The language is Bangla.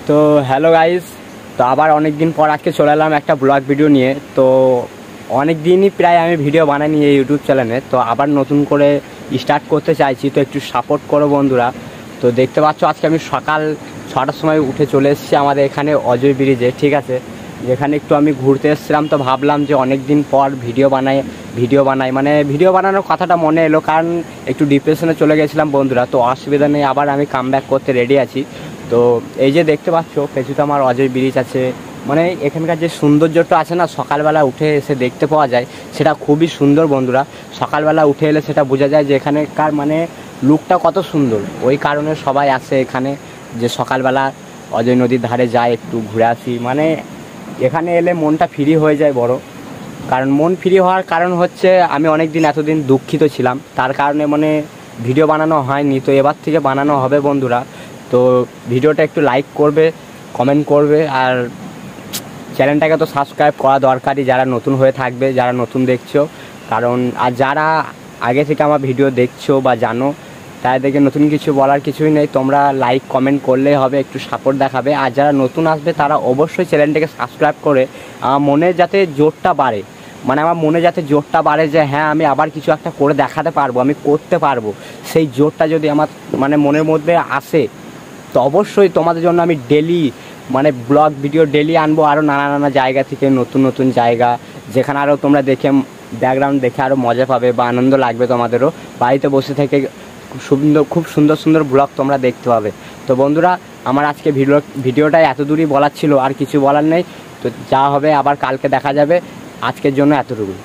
তো হ্যালো গাইস, তো আবার অনেক দিন পর আজকে চলে এলাম একটা ব্লগ ভিডিও নিয়ে। তো অনেক দিনই প্রায় আমি ভিডিও বানাইনি এই ইউটিউব চ্যানেলে, তো আবার নতুন করে স্টার্ট করতে চাইছি, তো একটু সাপোর্ট করো বন্ধুরা। তো দেখতে পাচ্ছ আজকে আমি সকাল 6টার সময় উঠে চলে এসেছি আমাদের এখানে অজয় ব্রিজে, ঠিক আছে, যেখানে একটু আমি ঘুরতে এসেছিলাম। তো ভাবলাম যে অনেক দিন পর ভিডিও বানাই মানে ভিডিও বানানোর কথাটা মনে এলো, কারণ একটু ডিপ্রেশনে চলে গেছিলাম বন্ধুরা। তো অসুবিধা নেই, আবার আমি কামব্যাক করতে রেডি আছি। তো এই যে দেখতে পাচ্ছ পেছুতে আমার অজয় ব্রিজ আছে, মানে এখানকার যে সৌন্দর্যটা আছে না, সকালবেলা উঠে এসে দেখতে পাওয়া যায়, সেটা খুবই সুন্দর বন্ধুরা। সকালবেলা উঠে এলে সেটা বোঝা যায় যে এখানকার মানে লুকটা কত সুন্দর। ওই কারণে সবাই আসে এখানে, যে সকালবেলা অজয় নদীর ধারে যায় একটু ঘুরে আসি। মানে এখানে এলে মনটা ফ্রি হয়ে যায় বড়, কারণ মন ফ্রি হওয়ার কারণ হচ্ছে আমি এতদিন দুঃখিত ছিলাম, তার কারণে মানে ভিডিও বানানো হয়নি। তো এবার থেকে বানানো হবে বন্ধুরা। তো ভিডিওটা একটু লাইক করবে, কমেন্ট করবে, আর চ্যানেলটাকে তো সাবস্ক্রাইব করা দরকারই যারা নতুন হয়ে থাকবে, যারা নতুন দেখছো। কারণ আর যারা আগে থেকে আমার ভিডিও দেখছো বা জানো, তাদেরকে নতুন কিছু বলার কিছুই নেই, তোমরা লাইক কমেন্ট করলেই হবে, একটু সাপোর্ট দেখাবে। আর যারা নতুন আসবে তারা অবশ্যই চ্যানেলটাকে সাবস্ক্রাইব করে আমার মনে যাতে জোরটা বাড়ে, মানে আমার মনে যাতে জোরটা বাড়ে যে হ্যাঁ আমি আবার কিছু একটা করে দেখাতে পারবো, আমি করতে পারবো, সেই জোরটা যদি আমার মানে মনের মধ্যে আসে, তো অবশ্যই তোমাদের জন্য আমি ডেলি মানে ব্লগ ভিডিও ডেলি আনবো, আরও নানা জায়গা থেকে, নতুন জায়গা, যেখানে আরও তোমরা দেখে ব্যাকগ্রাউন্ড দেখে আরও মজা পাবে বা আনন্দ লাগবে তোমাদেরও। বাড়িতে বসে থেকে খুব সুন্দর ব্লগ তোমরা দেখতে পাবে। তো বন্ধুরা, আমার আজকে ভিডিওটাই এত দূরই বলার ছিল, আর কিছু বলার নেই। তো যা হবে আবার কালকে দেখা যাবে, আজকের জন্য এতটুকুই।